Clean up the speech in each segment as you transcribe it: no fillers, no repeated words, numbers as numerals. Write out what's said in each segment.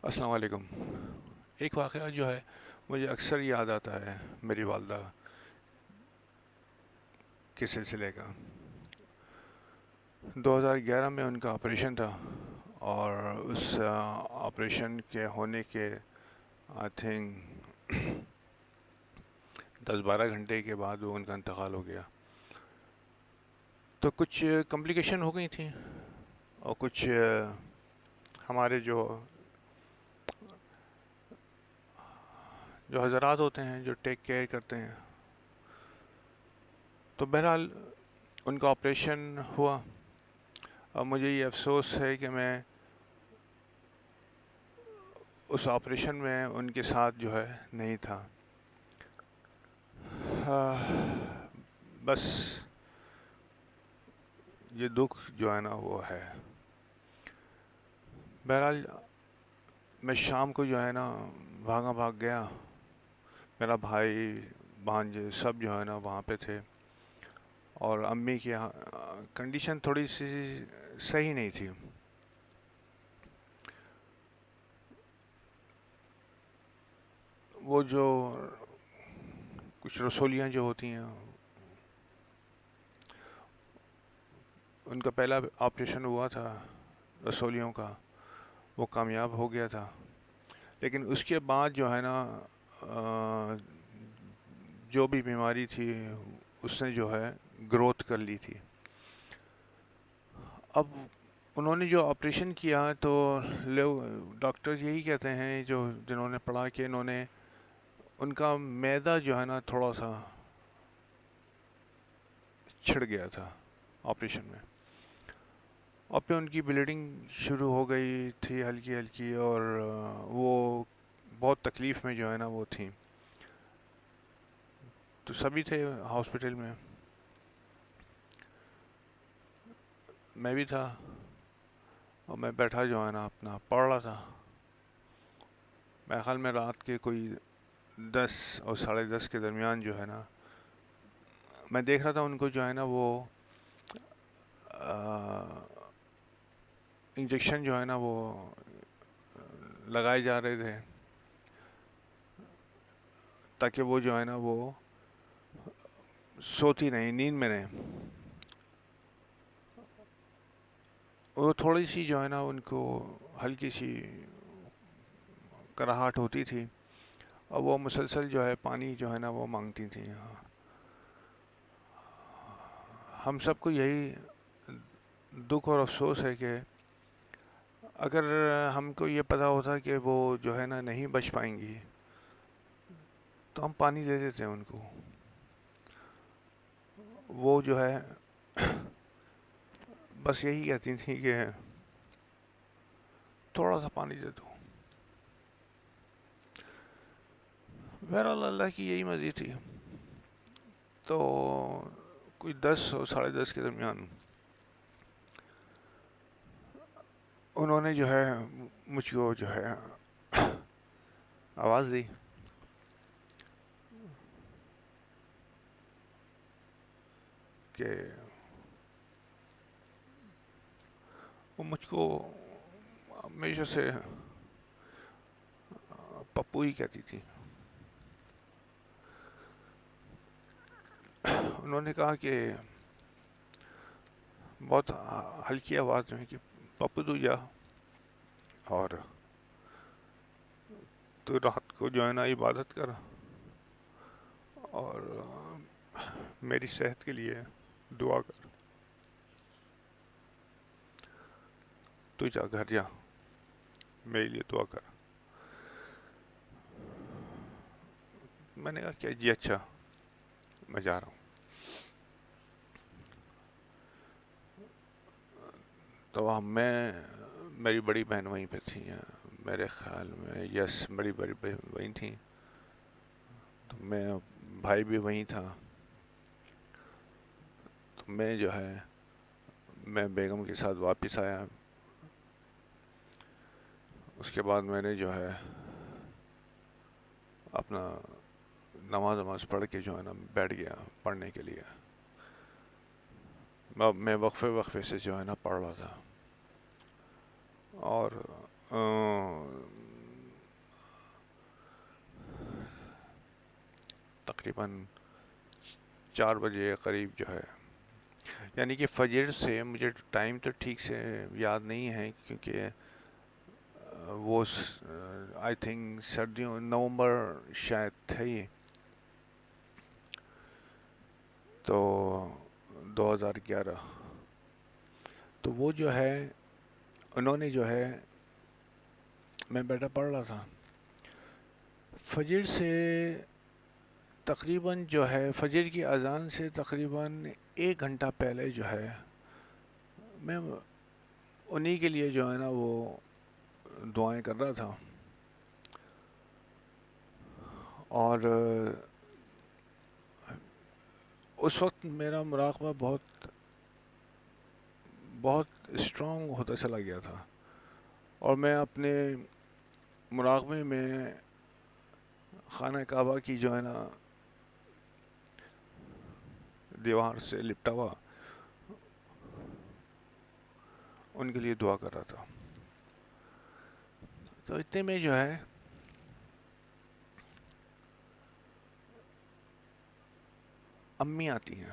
السلام علیکم۔ ایک واقعہ جو ہے مجھے اکثر یاد آتا ہے میری والدہ کے سلسلے کا۔ 2011 میں ان کا آپریشن تھا، اور اس آپریشن کے ہونے کے آئی تھنک 10-12 گھنٹے کے بعد وہ ان کا انتقال ہو گیا۔ تو کچھ کمپلیکیشن ہو گئی تھیں، اور کچھ ہمارے جو حضرات ہوتے ہیں جو ٹیک کیئر کرتے ہیں، تو بہرحال ان کا آپریشن ہوا۔ اب مجھے یہ افسوس ہے کہ میں اس آپریشن میں ان کے ساتھ جو ہے نہیں تھا۔ بس یہ دکھ جو ہے نا وہ ہے۔ بہرحال میں شام کو جو ہے نا بھاگ گیا۔ میرا بھائی، بھانجے سب جو ہے نا وہاں پہ تھے، اور امی کی کنڈیشن تھوڑی سی صحیح نہیں تھی۔ وہ جو کچھ رسولیاں جو ہوتی ہیں، ان کا پہلا آپریشن ہوا تھا رسولیوں کا، وہ کامیاب ہو گیا تھا، لیکن اس کے بعد جو ہے نا جو بھی بیماری تھی اس نے جو ہے گروتھ کر لی تھی۔ اب انہوں نے جو آپریشن کیا تو لوگ ڈاکٹر یہی کہتے ہیں، جنہوں نے پڑھا، کہ ان کا معدہ جو ہے نا تھوڑا سا چھڑ گیا تھا آپریشن میں، اور پھر ان کی بلیڈنگ شروع ہو گئی تھی ہلکی ہلکی، اور وہ بہت تکلیف میں جو ہے نا وہ تھیں۔ تو سبھی تھے ہاسپٹل میں، میں بھی تھا، اور میں بیٹھا جو ہے نا اپنا پڑھ رہا تھا۔ میرے خیال میں رات کے کوئی 10 اور 10:30 کے درمیان جو ہے نا میں دیکھ رہا تھا ان کو جو ہے نا وہ انجیکشن جو ہے نا وہ لگائے جا رہے تھے، تاکہ وہ جو ہے نا وہ سوتی نہیں، نیند میں نہیں۔ وہ تھوڑی سی جو ہے نا ان کو ہلکی سی کراہٹ ہوتی تھی، اور وہ مسلسل جو ہے پانی جو ہے نا وہ مانگتی تھیں۔ ہم سب کو یہی دکھ اور افسوس ہے کہ اگر ہم کو یہ پتا ہوتا کہ وہ جو ہے نا نہیں بچ پائیں گی، تو ہم پانی دے دیتے ہیں ان کو۔ وہ جو ہے بس یہی کہتی تھیں کہ تھوڑا سا پانی دے دو۔ بہرحال اللہ کی یہی مرضی تھی۔ تو کوئی 10 اور 10:30 کے درمیان انہوں نے جو ہے مجھ کو جو ہے آواز دی کہ وہ مجھ کو ہمیشہ سے پپو ہی کہتی تھی۔ انہوں نے کہا کہ بہت ہلکی آواز میں کہ پپو تو جا، اور تو رات کو جو ہے نا عبادت کر، اور میری صحت کے لیے دعا کر، تو جا گھر جا، میرے لیے دعا کر۔ میں نے کہا کہ جی اچھا، میں جا رہا ہوں۔ تو میری بڑی بہن وہیں پہ تھی، میرے خیال میں یس بڑی بہن وہیں تھیں، تو میں بھائی بھی وہیں تھا۔ تو میں جو ہے میں بیگم کے ساتھ واپس آیا۔ اس کے بعد میں نے جو ہے اپنا نماز پڑھ کے جو ہے نا بیٹھ گیا پڑھنے کے لیے۔ میں وقفے سے جو ہے نا پڑھ رہا تھا، اور تقریباً 4 بجے قریب جو ہے، یعنی کہ فجر سے مجھے ٹائم تو ٹھیک سے یاد نہیں ہے، کیونکہ وہ آئی تھنک سردیوں نومبر شاید تھا یہ، تو 2011، تو وہ جو ہے انہوں نے جو ہے، میں بیٹا پڑھ رہا تھا فجر سے تقریباً جو ہے، فجر کی اذان سے تقریباً 1 گھنٹہ پہلے جو ہے، میں انہی کے لیے جو ہے نا وہ دعائیں کر رہا تھا، اور اس وقت میرا مراقبہ بہت بہت اسٹرانگ ہوتا چلا گیا تھا، اور میں اپنے مراقبے میں خانہ کعبہ کی جو ہے نا دیوار سے لپٹا ہوا ان کے لیے دعا کر رہا تھا. تو اتنے میں جو ہے امی آتی ہیں.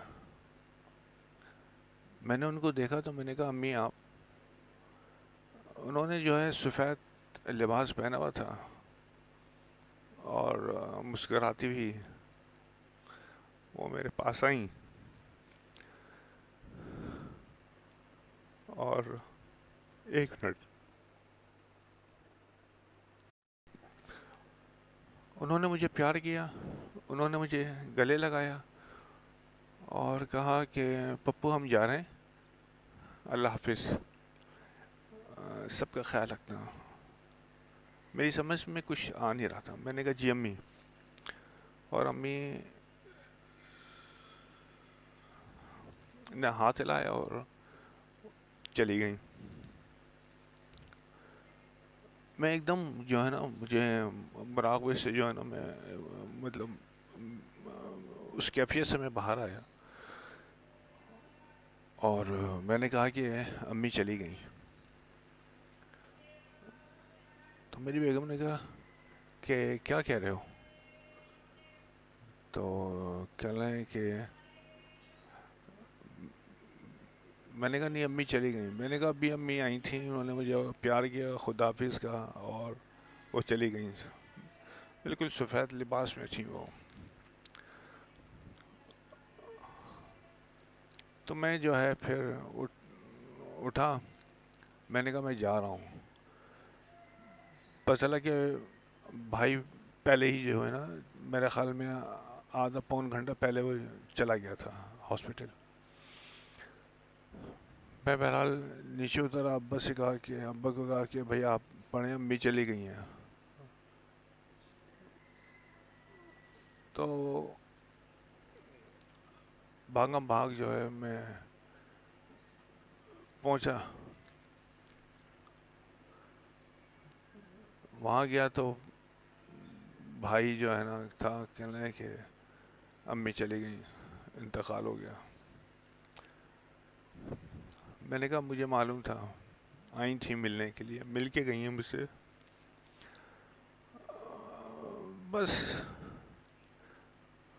میں نے ان کو دیکھا تو میں نے کہا امی آپ. انہوں نے جو ہے سفید لباس پہنا ہوا تھا اور مسکراتی ہوئی وہ میرے پاس آئیں، اور 1 منٹ انہوں نے مجھے پیار کیا، انہوں نے مجھے گلے لگایا اور کہا کہ پپو ہم جا رہے ہیں، اللہ حافظ، سب کا خیال رکھنا. میری سمجھ میں کچھ آ نہیں رہا تھا. میں نے کہا جی امی، اور امی نے ہاتھ ہلایا اور چلی گئیں. میں ایک دم جو ہے نا، مجھے مراقبے سے جو ہے نا، میں مطلب اس کیفیت سے میں باہر آیا، اور میں نے کہا کہ امی چلی گئیں. تو میری بیگم نے کہا کہ کیا کہہ رہے ہو؟ تو کہہ رہے ہیں کہ میں نے کہا نہیں امی چلی گئیں. میں نے کہا ابھی امی آئی تھیں، انہوں نے مجھے پیار کیا، خدا حافظ کہا، اور وہ چلی گئیں. بالکل سفید لباس میں تھیں وہ. تو میں جو ہے پھر اٹھا. میں نے کہا میں جا رہا ہوں. پتہ چلا کہ بھائی پہلے ہی جو ہے نا، میرے خیال میں آدھا پون گھنٹہ پہلے وہ چلا گیا تھا ہاسپٹل. میں بہرحال نیچے اترا، ابا سے کہا کہ ابا کو کہا کہ بھئی آپ پڑھیں، امی چلی گئی ہیں. تو بھاگم بھاگ جو ہے میں پہنچا. وہاں گیا تو بھائی جو ہے نا تھا، کہنے لگا کہ امی چلی گئیں، انتقال ہو گیا. میں نے کہا مجھے معلوم تھا، آئی تھیں ملنے کے لیے، مل کے گئی ہیں مجھ سے. بس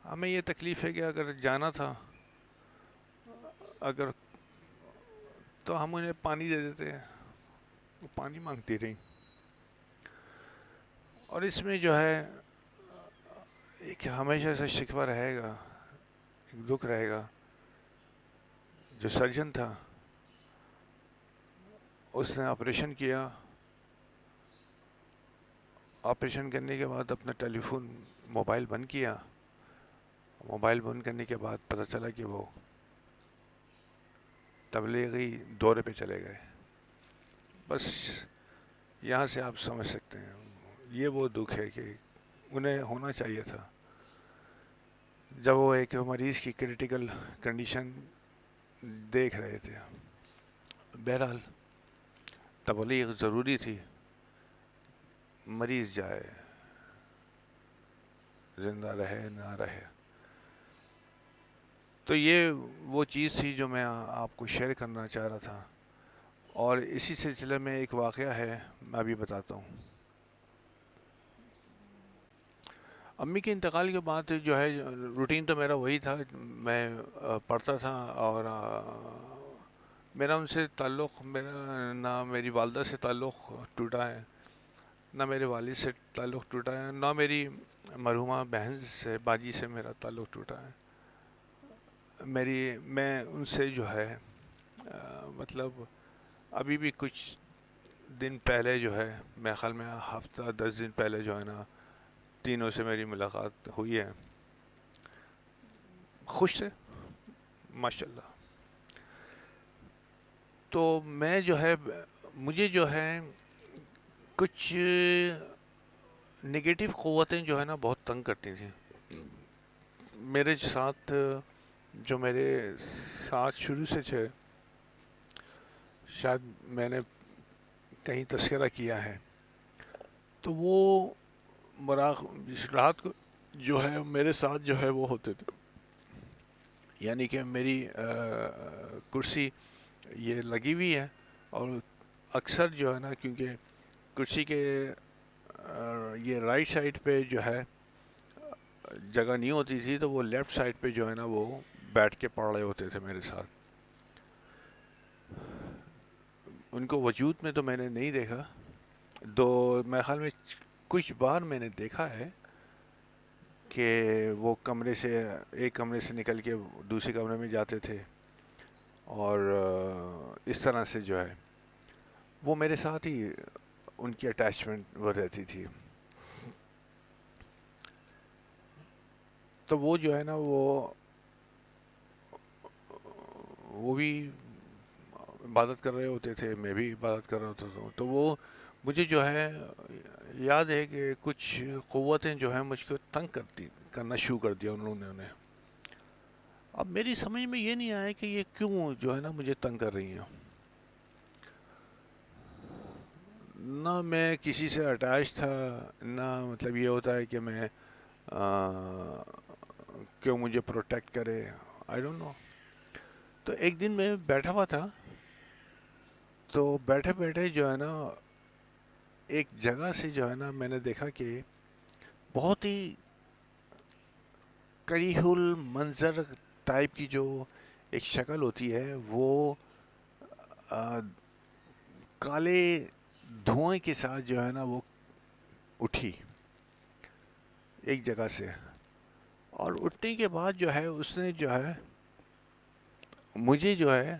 ہمیں یہ تکلیف ہے کہ اگر جانا تھا، اگر تو ہم انہیں پانی دے دیتے ہیں. وہ پانی مانگتی رہیں. اور اس میں جو ہے ایک ہمیشہ سے شکوہ رہے گا، ایک دکھ رہے گا. جو سرجن تھا اس نے آپریشن کیا. آپریشن کرنے کے بعد اپنا ٹیلی فون موبائل بند کیا. موبائل بند کرنے کے بعد پتہ چلا کہ وہ تبلیغی دورے پہ چلے گئے. بس یہاں سے آپ سمجھ سکتے ہیں یہ وہ دکھ ہے کہ انہیں ہونا چاہیے تھا جب وہ ایک مریض کی کریٹیکل کنڈیشن دیکھ رہے تھے. بہرحال تبلیغ ضروری تھی. مریض جائے، زندہ رہے نہ رہے. تو یہ وہ چیز تھی جو میں آپ کو شیئر کرنا چاہ رہا تھا. اور اسی سلسلے میں ایک واقعہ ہے، میں ابھی بتاتا ہوں. امی کے انتقال کے بعد جو ہے روٹین تو میرا وہی تھا، میں پڑھتا تھا، اور میرا ان سے تعلق، میرا نہ میری والدہ سے تعلق ٹوٹا ہے، نہ میرے والد سے تعلق ٹوٹا ہے، نہ میری مرحومہ بہن سے، باجی سے میرا تعلق ٹوٹا ہے۔ میں ان سے جو ہے مطلب ابھی بھی کچھ دن پہلے جو ہے، میرے خیال میں ہفتہ 10 دن پہلے جو ہے نا، تینوں سے میری ملاقات ہوئی ہے، خوش سے، ماشاء اللہ۔ تو میں جو ہے، مجھے جو ہے کچھ نگیٹو قوتیں جو ہے نا بہت تنگ کرتی تھیں میرے ساتھ، جو میرے ساتھ شروع سے تھے، شاید میں نے کہیں تذکرہ کیا ہے، تو وہ رات کو جو ہے میرے ساتھ جو ہے وہ ہوتے تھے، یعنی کہ میری کرسی یہ لگی ہوئی ہے، اور اکثر جو ہے نا، کیونکہ کرسی کے یہ رائٹ سائڈ پہ جو ہے جگہ نہیں ہوتی تھی، تو وہ لیفٹ سائڈ پہ جو ہے نا وہ بیٹھ کے پڑھ رہے ہوتے تھے میرے ساتھ۔ ان کو وجود میں تو میں نے نہیں دیکھا، دو میرے خیال میں کچھ بار میں نے دیکھا ہے کہ وہ کمرے سے، ایک کمرے سے نکل کے دوسرے کمرے میں جاتے تھے، اور اس طرح سے جو ہے وہ میرے ساتھ ہی ان کی اٹیچمنٹ وہ رہتی تھی۔ تو وہ جو ہے نا وہ بھی عبادت کر رہے ہوتے تھے، میں بھی عبادت کر رہا ہوتا تھا، تو وہ مجھے جو ہے یاد ہے کہ کچھ قوتیں جو ہیں مجھ کو تنگ کرنا شروع کر دیا انہوں نے۔ اب میری سمجھ میں یہ نہیں آیا کہ یہ کیوں جو ہے نا مجھے تنگ کر رہی ہیں۔ نہ میں کسی سے اٹیچ تھا، نہ مطلب یہ ہوتا ہے کہ میں کیوں مجھے پروٹیکٹ کرے، آئی ڈونٹ نو۔ تو ایک دن میں بیٹھا ہوا تھا، تو بیٹھے بیٹھے جو ہے نا ایک جگہ سے جو ہے نا میں نے دیکھا کہ بہت ہی کریہ المنظر ٹائپ کی جو ایک شکل ہوتی ہے، وہ آ، کالے دھوئیں کے ساتھ جو ہے نا وہ اٹھی ایک جگہ سے، اور اٹھنے کے بعد جو ہے اس نے جو ہے مجھے جو ہے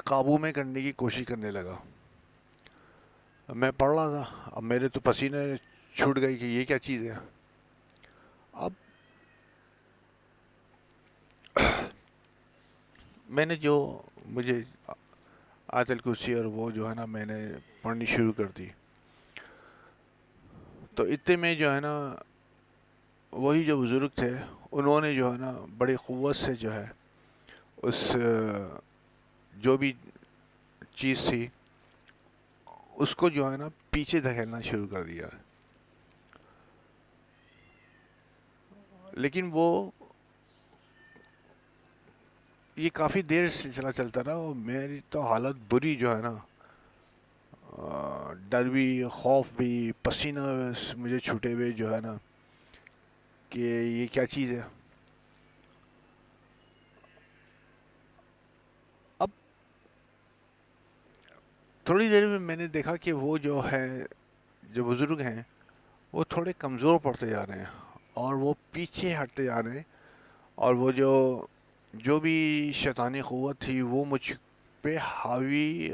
قابو میں کرنے کی کوشش کرنے لگا۔ میں پڑھ رہا تھا، اب میرے تو پسینے چھوٹ گئی کہ یہ کیا چیز ہے۔ اب میں نے جو مجھے آیت الکرسی اور وہ جو ہے نا میں نے پڑھنی شروع کر دی، تو اتنے میں جو ہے نا وہی جو بزرگ تھے، انہوں نے جو ہے نا بڑی قوت سے جو ہے اس جو بھی چیز تھی اس کو جو ہے نا پیچھے دھکیلنا شروع کر دیا، لیکن وہ یہ کافی دیر سلسلہ چلتا رہا، اور میری تو حالت بری جو ہے نا، ڈر بھی، خوف بھی، پسینہ مجھے چھوٹے ہوئے جو ہے نا کہ یہ کیا چیز ہے۔ اب تھوڑی دیر میں نے دیکھا کہ وہ جو ہے، جو بزرگ ہیں، وہ تھوڑے کمزور پڑتے جا رہے ہیں، اور وہ پیچھے ہٹتے جا رہے ہیں، اور وہ جو بھی شیطانی قوت تھی وہ مجھ پہ حاوی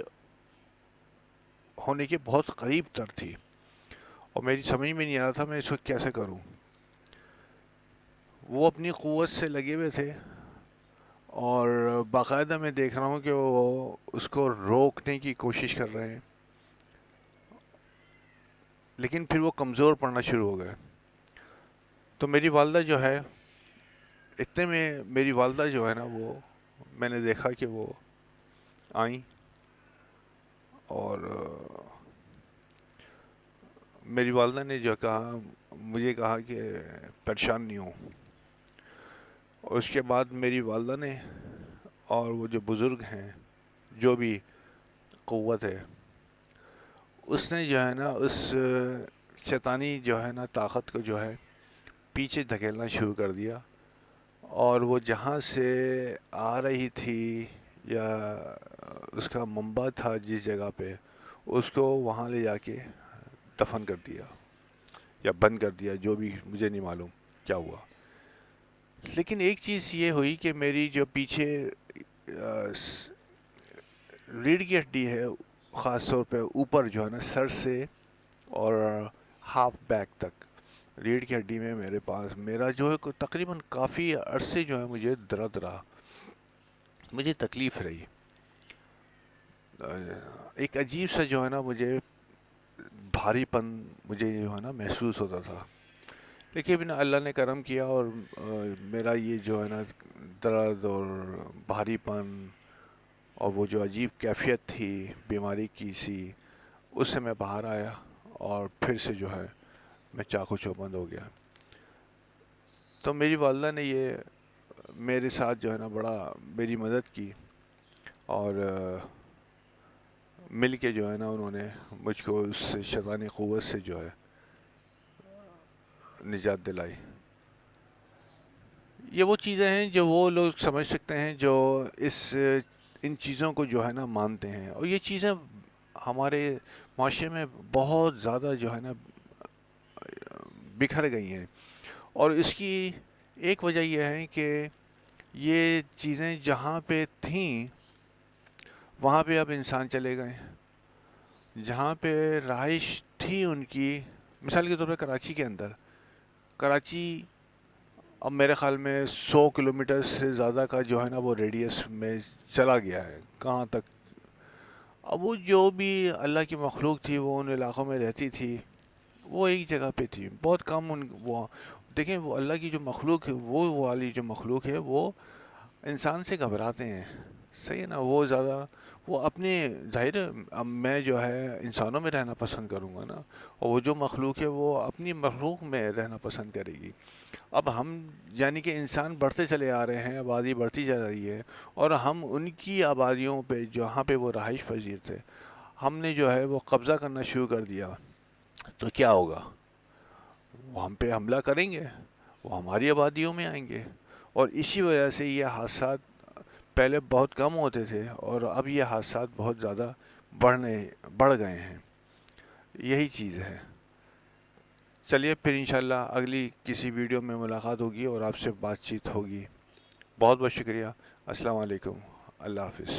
ہونے کے بہت قریب تر تھی، اور میری سمجھ میں نہیں آ رہا تھا میں اس کو کیسے کروں۔ وہ اپنی قوت سے لگے ہوئے تھے، اور باقاعدہ میں دیکھ رہا ہوں کہ وہ اس کو روکنے کی کوشش کر رہے ہیں، لیکن پھر وہ کمزور پڑنا شروع ہو گئے۔ تو میری والدہ جو ہے، اتنے میں میری والدہ جو ہے نا وہ، میں نے دیکھا کہ وہ آئیں، اور میری والدہ نے جو کہا، مجھے کہا کہ پریشان نہیں ہوں، اور اس کے بعد میری والدہ نے اور وہ جو بزرگ ہیں، جو بھی قوت ہے، اس نے جو ہے نا اس شیطانی جو ہے نا طاقت کو جو ہے پیچھے دھکیلنا شروع کر دیا، اور وہ جہاں سے آ رہی تھی یا اس کا منبع تھا جس جگہ پہ، اس کو وہاں لے جا کے دفن کر دیا یا بند کر دیا، جو بھی مجھے نہیں معلوم کیا ہوا۔ لیکن ایک چیز یہ ہوئی کہ میری جو پیچھے ریڑھ کی ہڈی ہے، خاص طور پہ اوپر جو ہے نا سر سے اور ہاف بیک تک ریڑھ کی ہڈی میں میرے پاس میرا جو ہے تقریباً کافی عرصے جو ہے مجھے درد رہا، مجھے تکلیف رہی، ایک عجیب سا جو ہے نا مجھے بھاری پن مجھے جو ہے نا محسوس ہوتا تھا۔ دیکھیے بنا اللہ نے کرم کیا، اور میرا یہ جو ہے نا درد اور بھاری پن اور وہ جو عجیب کیفیت تھی بیماری کی سی، اس سے میں باہر آیا، اور پھر سے جو ہے میں چاقو چوبند ہو گیا۔ تو میری والدہ نے یہ میرے ساتھ جو ہے نا بڑا میری مدد کی، اور مل کے جو ہے نا انہوں نے مجھ کو اس شیطانی قوت سے جو ہے نجات دلائی۔ یہ وہ چیزیں ہیں جو وہ لوگ سمجھ سکتے ہیں جو ان چیزوں کو جو ہے نا مانتے ہیں، اور یہ چیزیں ہمارے معاشرے میں بہت زیادہ جو ہے نا بکھر گئی ہیں، اور اس کی ایک وجہ یہ ہے کہ یہ چیزیں جہاں پہ تھیں وہاں پہ اب انسان چلے گئے، جہاں پہ رہائش تھی ان کی، مثال کے طور پہ کراچی کے اندر، کراچی اب میرے خیال میں 100 کلومیٹر سے زیادہ کا جو ہے نا وہ ریڈیس میں چلا گیا ہے، کہاں تک۔ اب وہ جو بھی اللہ کی مخلوق تھی وہ ان علاقوں میں رہتی تھی، وہ ایک جگہ پہ تھی، بہت کم وہ دیکھیں، وہ اللہ کی جو مخلوق ہے، وہ والی جو مخلوق ہے وہ انسان سے گھبراتے ہیں، صحیح ہے نا، وہ زیادہ وہ اپنے ظاہر ہے، اب میں جو ہے انسانوں میں رہنا پسند کروں گا نا، اور وہ جو مخلوق ہے وہ اپنی مخلوق میں رہنا پسند کرے گی۔ اب ہم یعنی کہ انسان بڑھتے چلے آ رہے ہیں، آبادی بڑھتی جا رہی ہے، اور ہم ان کی آبادیوں پہ جہاں پہ وہ رہائش پذیر تھے، ہم نے جو ہے وہ قبضہ کرنا شروع کر دیا، تو کیا ہوگا؟ وہ ہم پہ حملہ کریں گے، وہ ہماری آبادیوں میں آئیں گے، اور اسی وجہ سے یہ حادثات پہلے بہت کم ہوتے تھے، اور اب یہ حادثات بہت زیادہ بڑھ گئے ہیں، یہی چیز ہے۔ چلیے پھر انشاءاللہ اگلی کسی ویڈیو میں ملاقات ہوگی اور آپ سے بات چیت ہوگی۔ بہت بہت شکریہ، السلام علیکم، اللہ حافظ۔